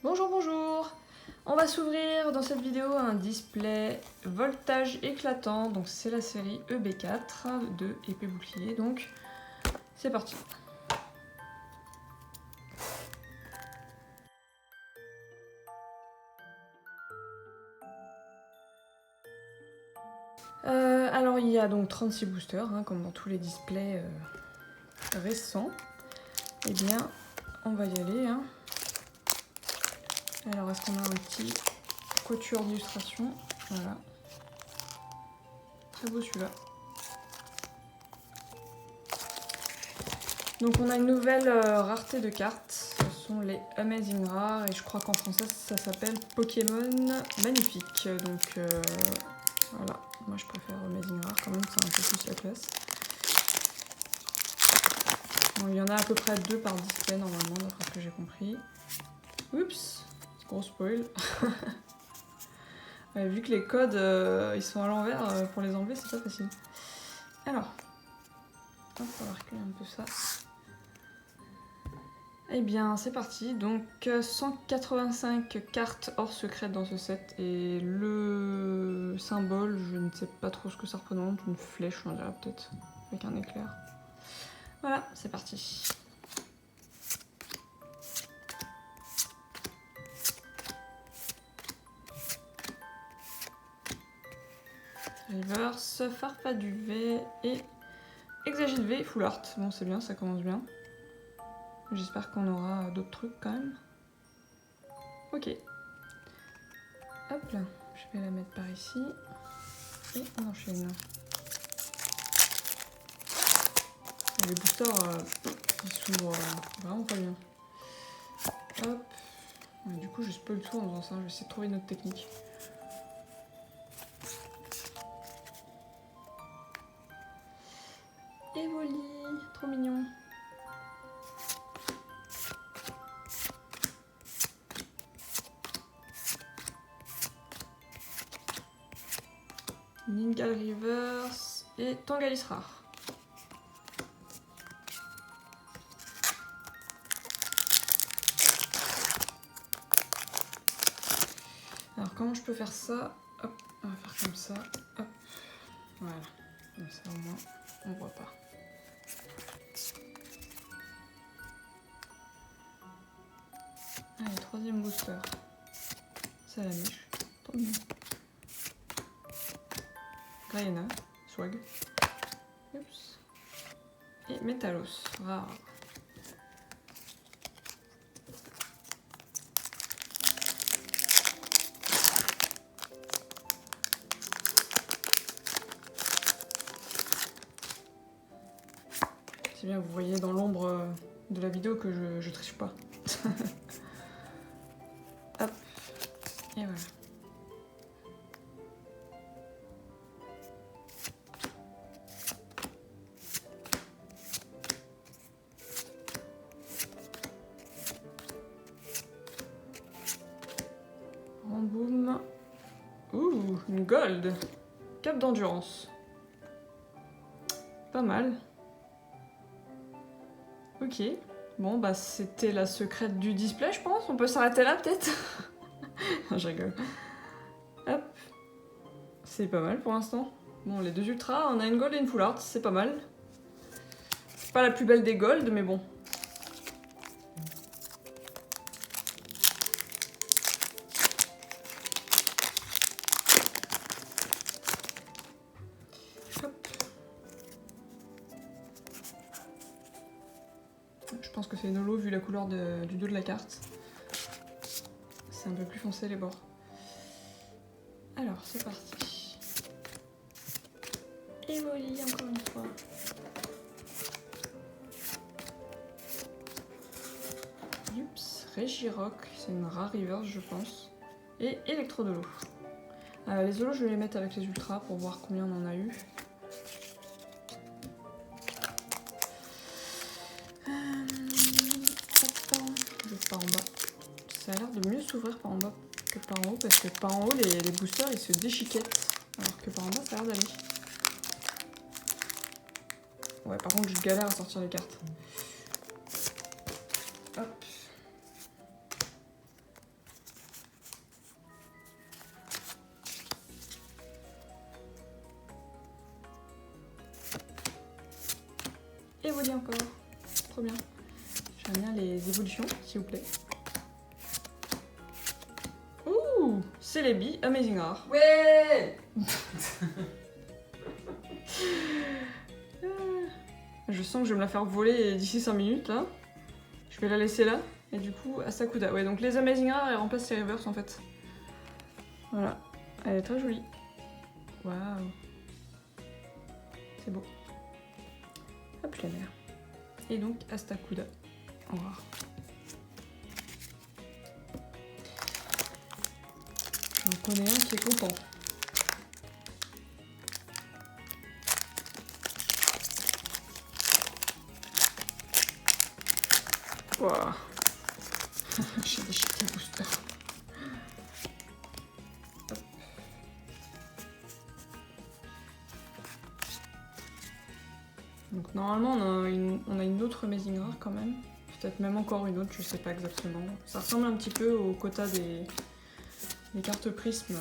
Bonjour, bonjour. On va s'ouvrir dans cette vidéo un display voltage éclatant, donc c'est la série EB4 de épée bouclier, donc c'est parti. Alors il y a donc 36 boosters, comme dans tous les displays récents. Eh bien, on va y aller. Alors est-ce qu'on a un petit couture d'illustration? Voilà. Très beau celui-là. Donc on a une nouvelle rareté de cartes, ce sont les Amazing Rares et je crois qu'en français ça s'appelle Pokémon Magnifique. Donc voilà, moi je préfère Amazing Rare quand même, c'est un peu plus la classe. Bon, il y en a à peu près 2 par display normalement d'après ce que j'ai compris. Oups, gros spoil. Ouais, vu que les codes ils sont à l'envers, pour les enlever c'est pas facile. Alors, hop, on va reculer un peu ça. Eh bien, c'est parti. Donc, 185 cartes hors secrètes dans ce set. Et le symbole, je ne sais pas trop ce que ça représente. Une flèche, on dirait peut-être, avec un éclair. Voilà, c'est parti. Reverse, Farfaduvet et Exagite V, Full Art. Bon, c'est bien, ça commence bien. J'espère qu'on aura d'autres trucs quand même. Ok. Hop là, je vais la mettre par ici. Et on enchaîne. Et les boosters, ils s'ouvrent vraiment pas bien. Hop. Ouais, du coup, je spoil tout en faisant ça. Je vais essayer de trouver une autre technique. Evoli, trop mignon. Ningal Reverse et Tangalis Rare. Alors comment je peux faire ça? Hop, on va faire comme ça. Hop, voilà. Comme ça au moins on voit pas. Allez, troisième booster. C'est à la mèche. Trop mignon. Gaiana, swag. Oups. Et Metalos, rare. C'est bien, vous voyez dans l'ombre de la vidéo que je triche pas. Hop, et voilà. Boum. Ouh, une gold. Cap d'endurance. Pas mal. Ok. Bon, bah c'était la secrète du display, je pense. On peut s'arrêter là, peut-être. Je rigole. Hop. C'est pas mal pour l'instant. Bon, les deux ultras, on a une gold et une full art, c'est pas mal. C'est pas la plus belle des gold, mais bon. Hop. Je pense que c'est une holo vu la couleur du dos de la carte. C'est un peu plus foncé les bords. Alors, c'est parti. Evoli encore une fois. Oups, Regirock, c'est une rare reverse je pense. Et Electrodolo. Les holos je vais les mettre avec les ultras pour voir combien on en a eu. Juste par en bas. Ça a l'air de mieux s'ouvrir par en bas que par en haut parce que par en haut les boosters ils se déchiquettent alors que par en bas ça a l'air d'aller. Ouais, par contre je galère à sortir les cartes. Hop. Evoli encore. Trop bien. J'aime bien les évolutions, s'il vous plaît. Ouh, Celebi, Amazing Rare. Ouais. Je sens que je vais me la faire voler d'ici 5 minutes là. Je vais la laisser là. Et du coup, Asakuda. Ouais, donc les Amazing Rares, elles remplacent les Reverse en fait. Voilà. Elle est très jolie. Waouh. C'est beau. Hop, je la mets. Et donc, Astakuda. Au revoir. J'en connais un qui est content. Waouh. J'ai déchiré le booster. Hop. Donc normalement on a une autre Amazing Rare quand même. Peut-être même encore une autre, je sais pas exactement. Ça ressemble un petit peu au quota des cartes prisme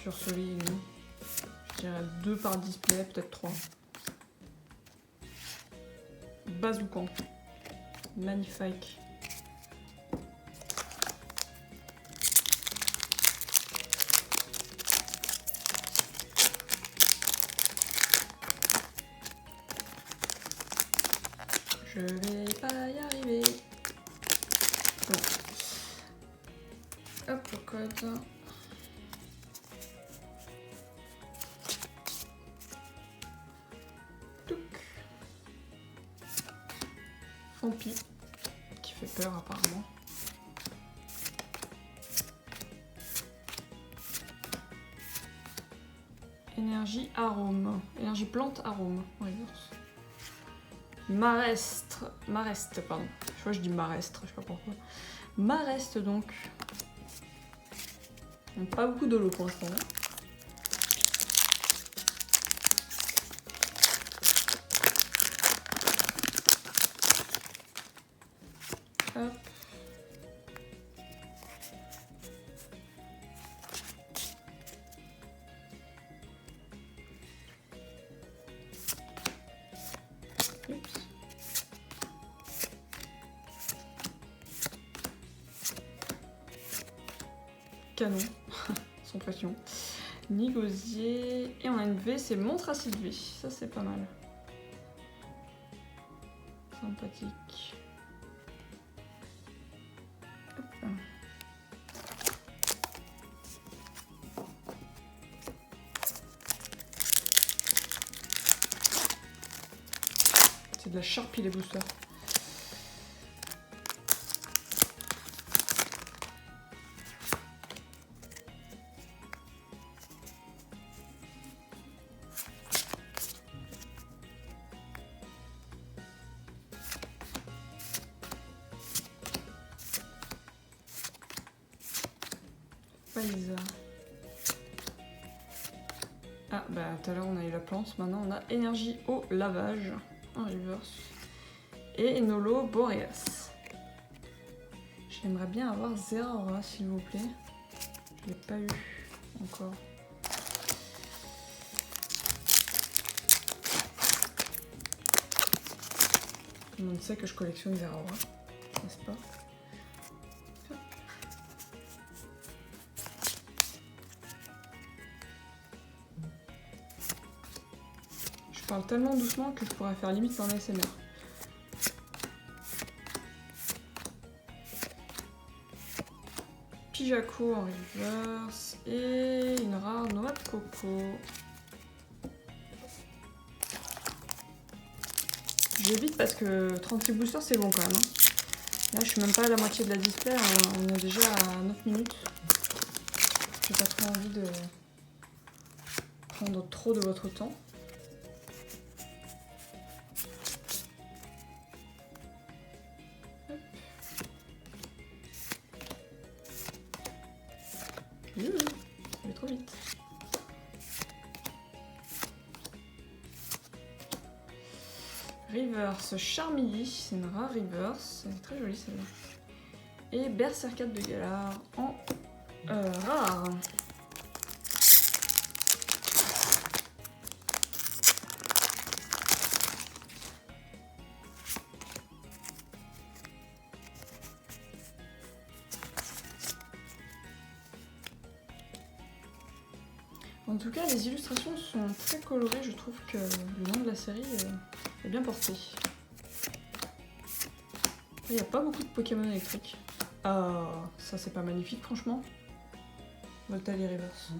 sur celui. Je dirais 2 par display, peut-être 3. Bazookan. Magnifique. Je vais pas y arriver. Bon. Hop, le code. Touc. Fampi, qui fait peur apparemment. Énergie arôme. Énergie plante arôme. Reverse. Mareste, pardon. Je vois, je dis Marestre, je sais pas pourquoi. Mareste donc. Donc, pas beaucoup de l'eau pour l'instant. Hop. Oups. Canon, sans pression. Nigosier. Et on a une V, c'est Montracide V. Ça, c'est pas mal. Sympathique. Hop. C'est de la Sharpie les boosters. Paisa. Ah bah tout à l'heure on a eu la plante, maintenant on a énergie au lavage en reverse. Et Nolo Boreas. J'aimerais bien avoir Zeraora s'il vous plaît. Je l'ai pas eu encore. Tout le monde sait que je collectionne Zeraora, n'est-ce pas? Je parle tellement doucement que je pourrais faire limite un ASMR. Pijaco en reverse et une rare noix de coco. J'évite parce que 36 boosters c'est bon quand même. Là je suis même pas à la moitié de la display, hein. On est déjà à 9 minutes. J'ai pas trop envie de prendre trop de votre temps. Ça va trop vite. Reverse Charmilly, c'est une rare reverse, elle est très jolie celle-là. Et Berserkat de Galar en rare. En tout cas, les illustrations sont très colorées. Je trouve que le nom de la série est bien porté. Il n'y a pas beaucoup de Pokémon électriques. Ah, ça c'est pas magnifique franchement. Voltali Reverse.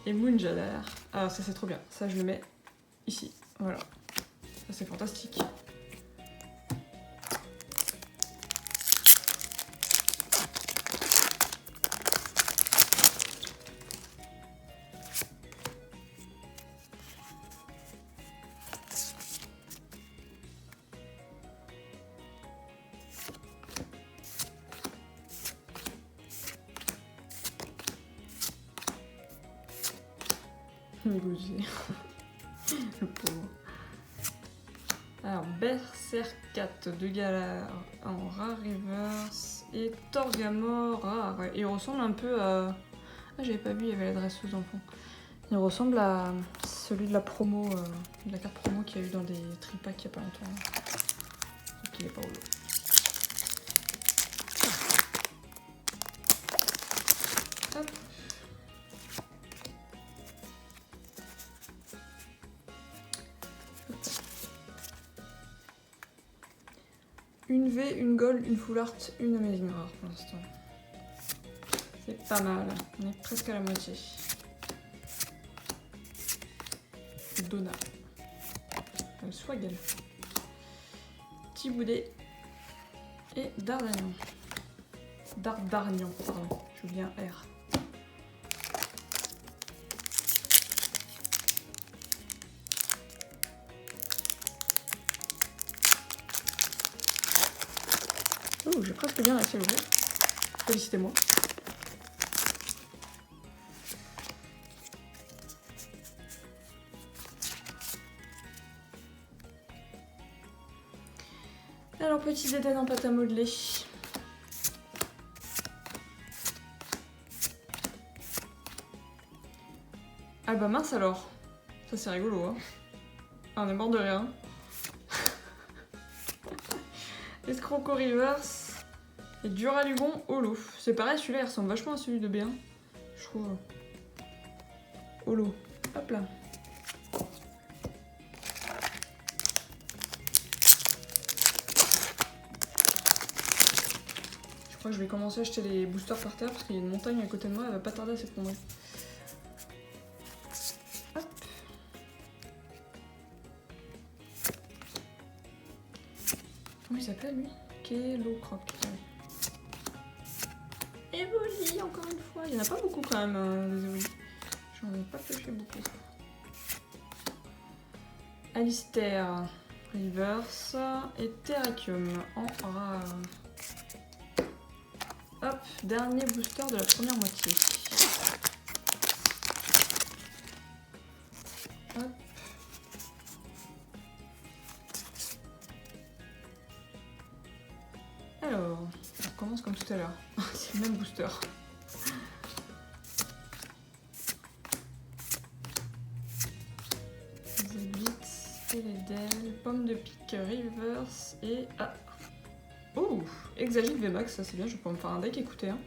Et Moonjadar. Ah, ça c'est trop bien. Ça je le mets ici. Voilà. Ça c'est fantastique. Négocier. Le pauvre. Alors, Berserkat de Galar en rare reverse et Torgamore rare. Il ressemble un peu à. Ah, j'avais pas vu, il y avait la dresseuse en fond. Il ressemble à celui de la promo, de la carte promo qu'il y a eu dans des tripacks il y a pas longtemps. Sauf qu'il est pas au lot. Hop. Une V, une Gold, une Full Art, une Amazing Rare pour l'instant. C'est pas mal, on est presque à la moitié. Donna. Swaggle. Tiboudé. Et Dardagnan. Dardargnan, pardon, j'ai oublié un R. Oh, j'ai presque bien réussi à l'ouvrir. Félicitez-moi. Alors, petit Zeden en pâte à modeler. Ah bah mince alors. Ça c'est rigolo, hein. Ah, on est mort de rien. Escroco Reverse et Duralugon Holo. C'est pareil, celui-là il ressemble vachement à celui de B1. Je trouve. Holo. Hop là. Je crois que je vais commencer à acheter les boosters par terre parce qu'il y a une montagne à côté de moi, elle va pas tarder à s'effondrer. Hop. Comment il s'appelle lui? Kelocroc. Evoli, encore une fois. Il y en a pas beaucoup quand même, des Evoli. J'en ai pas pêché beaucoup. Alistair, Reverse et Terrakium en rare. Hop, dernier booster de la première moitié. Hop. Alors, on recommence comme tout à l'heure. C'est le même booster. Eledel, pomme de pique, reverse et... Ah. Oh, Exagite VMAX, ça c'est bien, je peux me faire un deck écouter. Hein.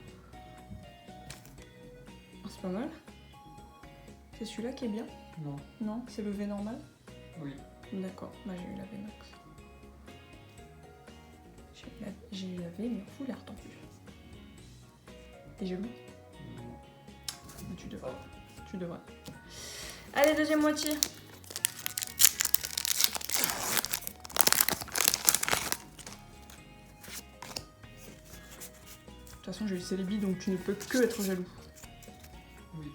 Oh, c'est pas mal. C'est celui-là qui est bien? Non. Non, c'est le V normal? Oui. D'accord, bah j'ai eu la VMAX. J'ai eu la V, mais full art en plus. T'es jaloux? Non. Tu devrais. Tu devrais. Allez, deuxième moitié. De toute façon, j'ai eu Célébi, donc tu ne peux que être jaloux. Oui.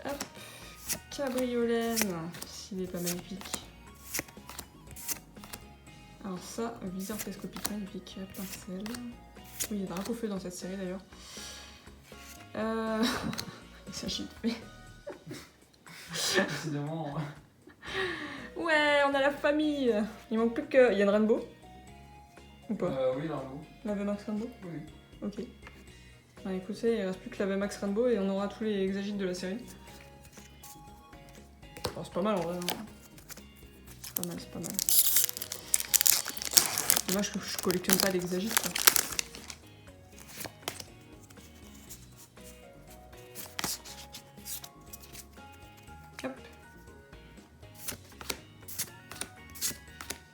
Hop. Cabriolène, s'il n'est pas magnifique. Alors ça, viseur télescopique magnifique, pincelle. Oui, il y a Dracofeu dans cette série d'ailleurs. Il s'agit de... Décidément. Ouais, on a la famille. Il manque plus que... Il y a une Rainbow? Ou pas? Oui, Rainbow. La VMAX Rainbow? Oui. Ok. Bah, écoutez, il reste plus que la VMAX Rainbow et on aura tous les Exagites de la série. Oh, c'est pas mal en vrai. Hein. C'est pas mal, c'est pas mal. Dommage que je collectionne pas l'Exagite.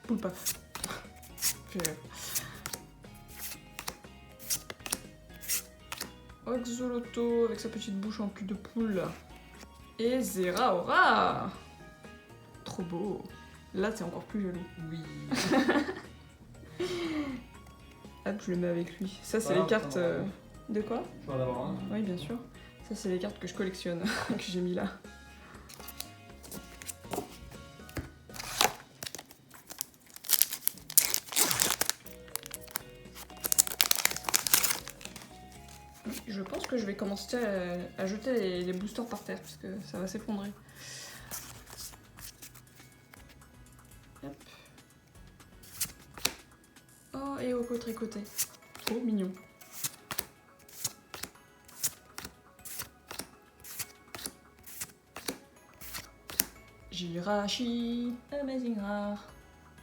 Poule paf. Oxoloto avec sa petite bouche en cul de poule. Et Zeraora. Trop beau. Là, c'est encore plus joli. Oui. Hop, je le mets avec lui. Ça, c'est Voilà, les cartes... ça va. De quoi? Je vais en avoir un. Oui, bien sûr. Ça, c'est les cartes que je collectionne, que j'ai mis là. Je pense que je vais commencer à jeter les boosters par terre, parce que ça va s'effondrer. Hop. Oh, et Oko tricoté. Trop mignon. Jirachi, amazing rare.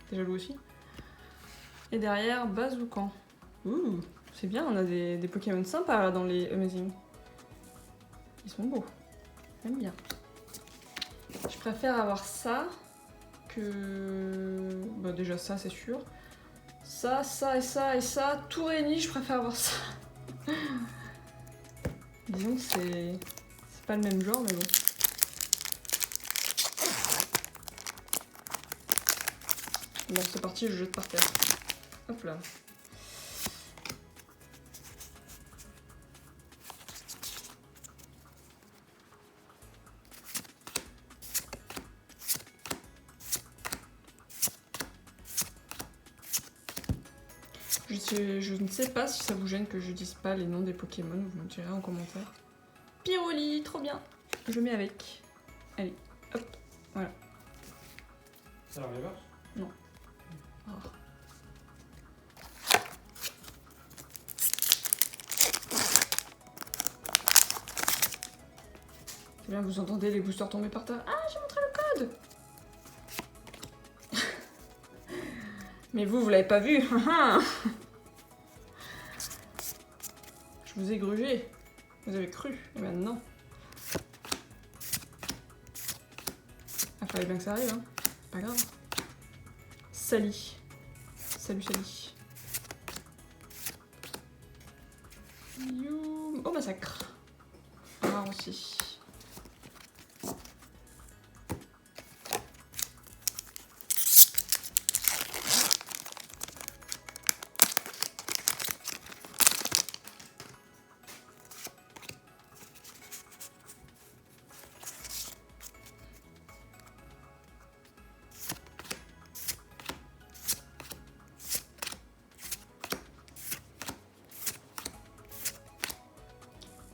T'es jaloux aussi? Et derrière, Bazoukan. Ouh, c'est bien, on a des Pokémon sympas là, dans les amazing. Ils sont beaux. J'aime bien. Je préfère avoir ça que... Bah déjà ça, c'est sûr. Ça, ça et ça et ça, tout réuni, je préfère avoir ça. Disons que c'est pas le même genre, mais bon. Bon, c'est parti, je jette par terre. Hop là. Je ne sais pas si ça vous gêne que je dise pas les noms des Pokémon, vous me direz en commentaire. Pyroli, trop bien. Je mets avec. Allez, hop, voilà. Ça leur reverse? Non. Oh. C'est bien, vous entendez les boosters tomber par terre. Ah, j'ai montré le code. Mais vous l'avez pas vu. Je vous ai grugé. Vous avez cru. Et maintenant. Ah, fallait bien que ça arrive, hein. C'est pas grave. Sally. Salut Sally. You... Oh, massacre. Rare aussi.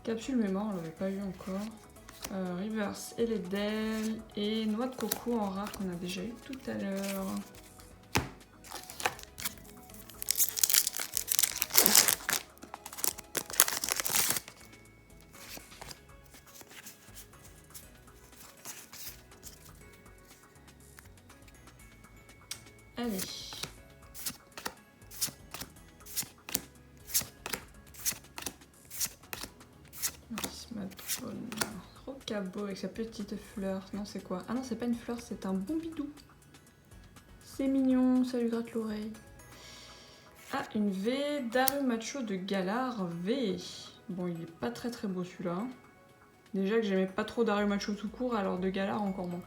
Capsule mémoire, on l'avait pas eu encore. Reverse et les Del et noix de coco en rare qu'on a déjà eu tout à l'heure. Allez. Rocabo avec sa petite fleur. Non, c'est quoi? Ah non, c'est pas une fleur, c'est un bon bidou. C'est mignon, ça lui gratte l'oreille. Ah, une V d'Arumacho de Galar V. Bon, il est pas très très beau celui-là. Déjà que j'aimais pas trop d'Arumacho tout court, alors de Galar encore moins.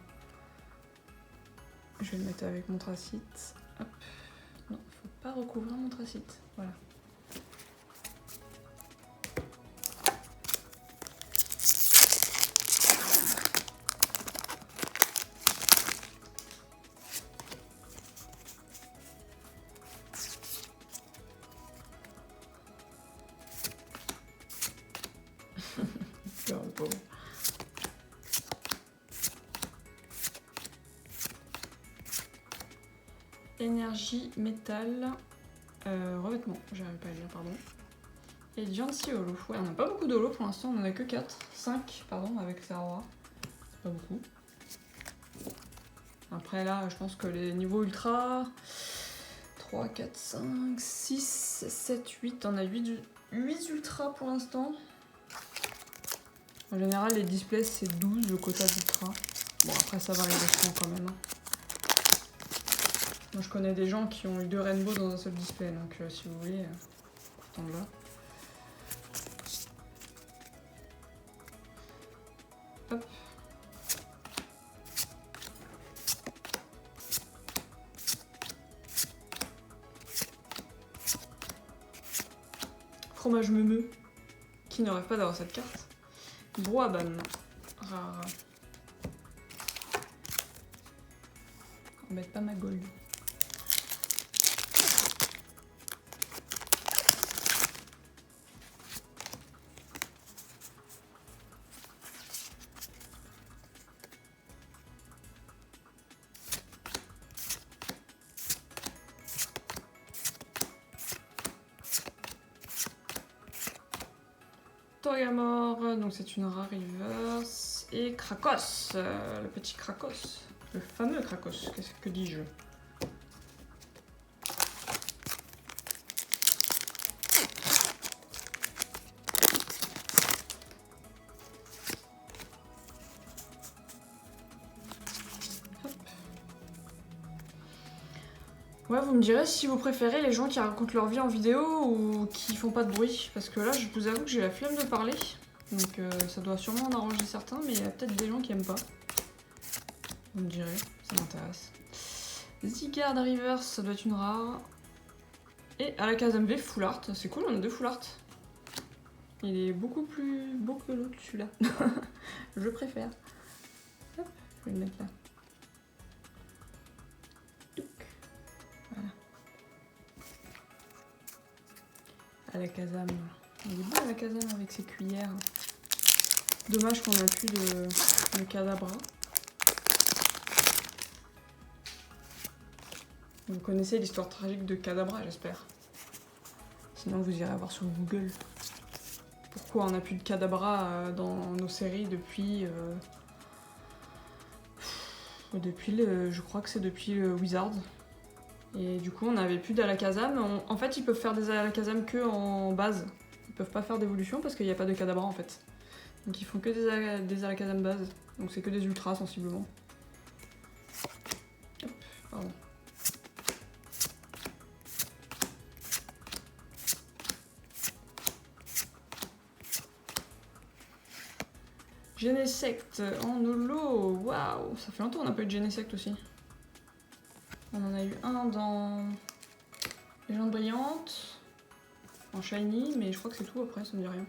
Je vais le mettre avec Montracite. Hop. Non, faut pas recouvrir Montracite. Voilà. Énergie, métal, revêtement, j'arrive pas à lire, pardon. Et Jancy Holo. Ouais, on n'a pas beaucoup d'Holo pour l'instant, on en a que 4. 5, pardon, avec Zeraora. C'est pas beaucoup. Après là, je pense que les niveaux ultra... 3, 4, 5, 6, 7, 8. On a 8 ultra pour l'instant. En général, les displays, c'est 12 le quota d'ultra. Bon, après, ça varie vachement quand même. Moi je connais des gens qui ont eu 2 rainbows dans un seul display, donc si vous voulez, pourtant là. Hop. Fromage meumeux. Qui ne rêve pas d'avoir cette carte? Broaban. Rare. On va mettre pas ma gold. Toyamor, donc c'est une rare reverse. Et Krakos, le petit Krakos. Le fameux Krakos, que dis-je? Ouais, vous me direz si vous préférez les gens qui racontent leur vie en vidéo ou qui font pas de bruit. Parce que là, je vous avoue que j'ai la flemme de parler. Donc ça doit sûrement en arranger certains, mais il y a peut-être des gens qui aiment pas. Vous me direz, ça m'intéresse. Zigard Rivers, ça doit être une rare. Et à la Kazam V, full art. C'est cool, on a 2 full art. Il est beaucoup plus beau que l'autre, celui-là. Je préfère. Hop, je vais le mettre là. Voilà. À la Kazam. Il est beau à la Kazam avec ses cuillères. Dommage qu'on a plus de Kadabra. Vous connaissez l'histoire tragique de Kadabra, j'espère. Sinon, vous irez voir sur Google. Pourquoi on n'a plus de Kadabra dans nos séries depuis... je crois que c'est depuis Wizard. Et du coup, on n'avait plus d'Alakazam. En fait, ils peuvent faire des Alakazam que en base. Ils peuvent pas faire d'évolution parce qu'il n'y a pas de Kadabra en fait. Donc ils font que des Alakazam base. Donc c'est que des ultras sensiblement. Hop, pardon. Genesect en holo. Waouh, ça fait longtemps qu'on n'a pas eu de Genesect aussi. On en a eu un dans Légende brillante, en shiny, mais je crois que c'est tout après, ça me dit rien.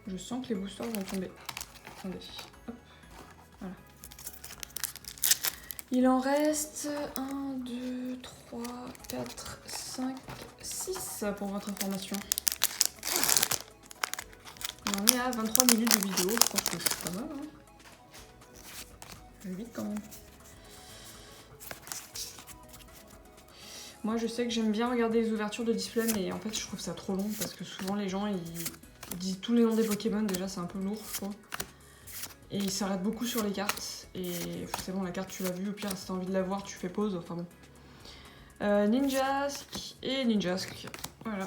Je sens que les boosters vont tomber. Attendez, hop, voilà. Il en reste 1, 2, 3, 4, 5, 6 pour votre information. On est à 23 minutes de vidéo, je pense que c'est pas mal. Hein. Je vais vite quand même. Moi je sais que j'aime bien regarder les ouvertures de display, mais en fait je trouve ça trop long parce que souvent les gens ils disent tous les noms des Pokémon, déjà c'est un peu lourd je trouve. Et ils s'arrêtent beaucoup sur les cartes, et c'est bon, la carte tu l'as vue, au pire si t'as envie de la voir tu fais pause, enfin bon. Ninjask et Ninjask, voilà.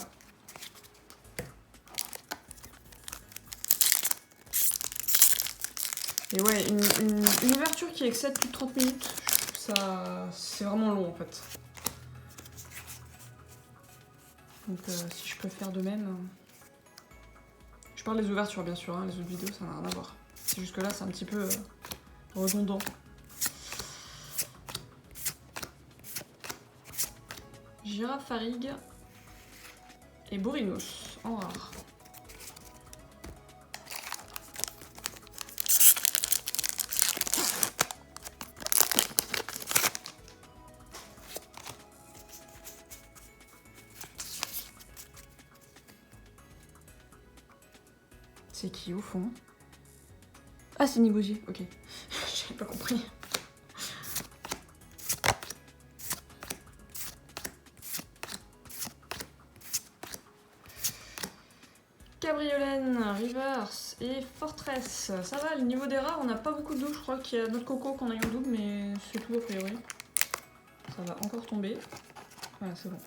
Et ouais, une ouverture qui excède plus de 30 minutes, je trouve ça... c'est vraiment long en fait. Donc si je peux faire de même... Je parle des ouvertures bien sûr, hein, les autres vidéos ça n'a rien à voir. C'est juste que là c'est un petit peu redondant. Girafarig et Bourrinos en rare. C'est qui au fond? Ah, c'est Nigosier, ok. J'avais pas compris. Cabriolène, Reverse et Fortress. Ça va, le niveau des rares, on n'a pas beaucoup de doubles. Je crois qu'il y a notre Coco qu'on a eu en double, mais c'est tout a priori. Ça va encore tomber. Voilà, c'est bon.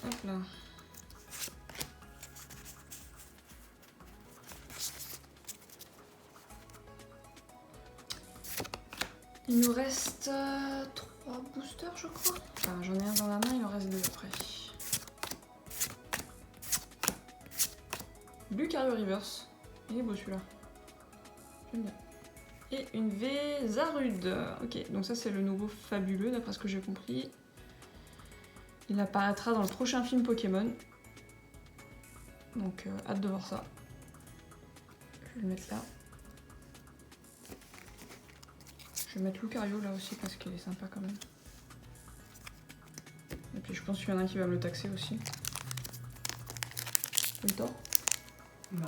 Hop là. Il nous reste 3 boosters, je crois. Enfin, j'en ai un dans la main, il en reste 2 après. Lucario Reverse. Il est beau celui-là. J'aime bien. Et une V Zarude. Ok, donc ça c'est le nouveau fabuleux d'après ce que j'ai compris. Il apparaîtra dans le prochain film Pokémon. Donc hâte de voir ça. Je vais le mettre là. Je vais mettre Lucario là aussi parce qu'il est sympa quand même. Et puis je pense qu'il y en a un qui va me le taxer aussi. J'ai tort? Non.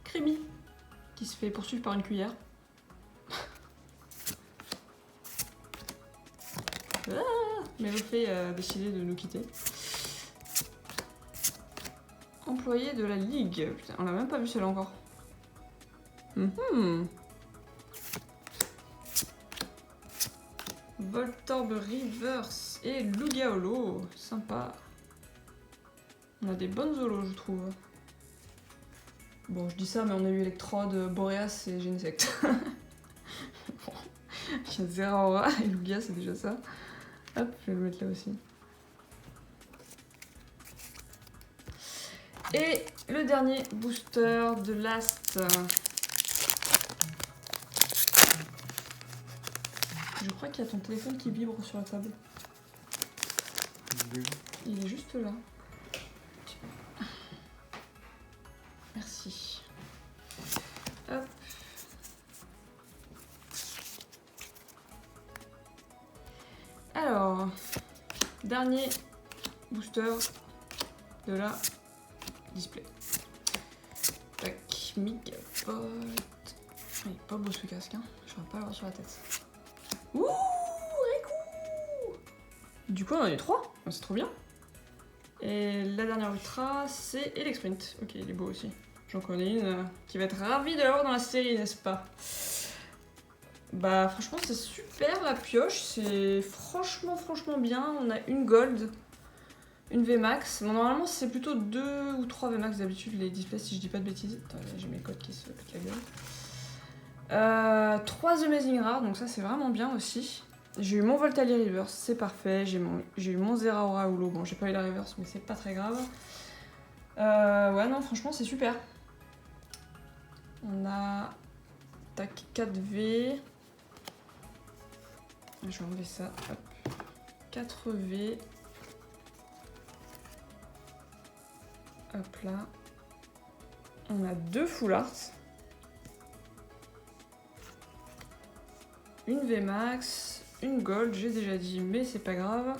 Crémy, qui se fait poursuivre par une cuillère. Mais Mélophée a décidé de nous quitter. Employé de la Ligue. Putain, on l'a même pas vu celle-là encore. Voltorb Reverse et Lugaolo. Sympa. On a des bonnes zolos, je trouve. Bon, je dis ça, mais on a eu Electrode, Boreas et Genesect. Bon. Il y a Zeraora et Lugia, c'est déjà ça. Hop, je vais le mettre là aussi. Et le dernier booster de Last. Je crois qu'il y a ton téléphone qui vibre sur la table. Il est juste là. Merci. Hop. Alors, dernier booster de la display. Tac, Megapod. Il est pas beau ce casque, hein. Je vais pas l'avoir sur la tête. Ouh, Riku. Du coup, on en a eu 3. C'est trop bien. Et la dernière ultra, c'est Elexprint. Ok, il est beau aussi. J'en connais une qui va être ravie de l'avoir dans la série, n'est-ce pas? Bah franchement c'est super la pioche, c'est franchement bien. On a une gold, une VMAX. Bon, normalement c'est plutôt 2 ou 3 VMAX d'habitude les displays si je dis pas de bêtises. Attends, j'ai mes codes qui se pètent la gueule. 3 Amazing Rares, donc ça c'est vraiment bien aussi. J'ai eu mon Voltalier Reverse, c'est parfait. J'ai eu mon Zeraora Holo, bon j'ai pas eu la Reverse mais c'est pas très grave. Ouais non franchement c'est super. On a tac 4V. Je vais enlever ça. Hop. 4V. Hop là. On a 2 full art. Une VMAX. Une gold, j'ai déjà dit, mais c'est pas grave.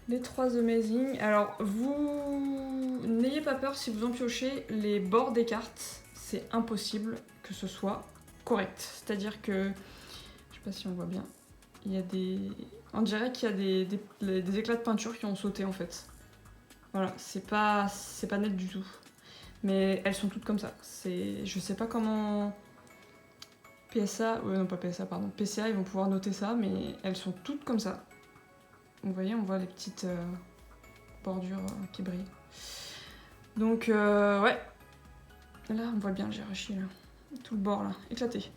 Les 3 amazing. Alors, vous n'ayez pas peur si vous en piochez les bords des cartes. C'est impossible que ce soit correct. C'est-à-dire que, je sais pas si on voit bien, il y a des... On dirait qu'il y a des éclats de peinture qui ont sauté en fait. Voilà, c'est pas net du tout. Mais elles sont toutes comme ça. Je sais pas comment... PSA, non pas PSA, pardon. PCA, ils vont pouvoir noter ça, mais elles sont toutes comme ça. Vous voyez, on voit les petites bordures qui brillent. Donc, ouais. Là, on voit bien le Jirachi, là. Tout le bord, là, éclaté.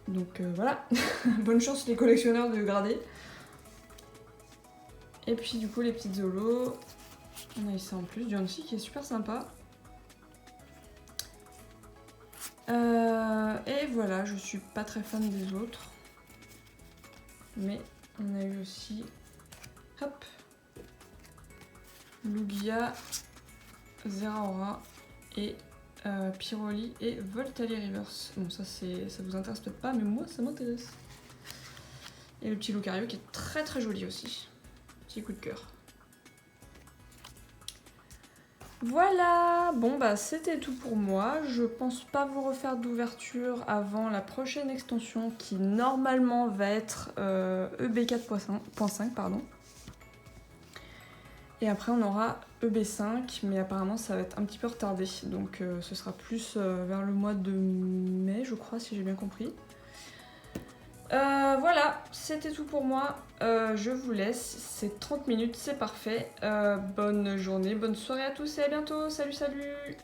Donc, voilà. Bonne chance, les collectionneurs, de grader. Et puis, du coup, les petites zolos. On a eu ça en plus, du Hansi, qui est super sympa. Et voilà, je suis pas très fan des autres. Mais on a eu aussi... Hop, Lugia, Zeraora et Pyroli et Voltalier Reverse. Bon, ça vous intéresse peut-être pas, mais moi ça m'intéresse. Et le petit Lucario qui est très très joli aussi. Petit coup de cœur. Voilà, bon bah c'était tout pour moi. Je pense pas vous refaire d'ouverture avant la prochaine extension qui normalement va être EB4.5, pardon. Et après on aura EB5, mais apparemment ça va être un petit peu retardé. Donc ce sera plus vers le mois de mai, je crois, si j'ai bien compris. Voilà, c'était tout pour moi. Je vous laisse. C'est 30 minutes, c'est parfait. Bonne journée, bonne soirée à tous et à bientôt. Salut, salut!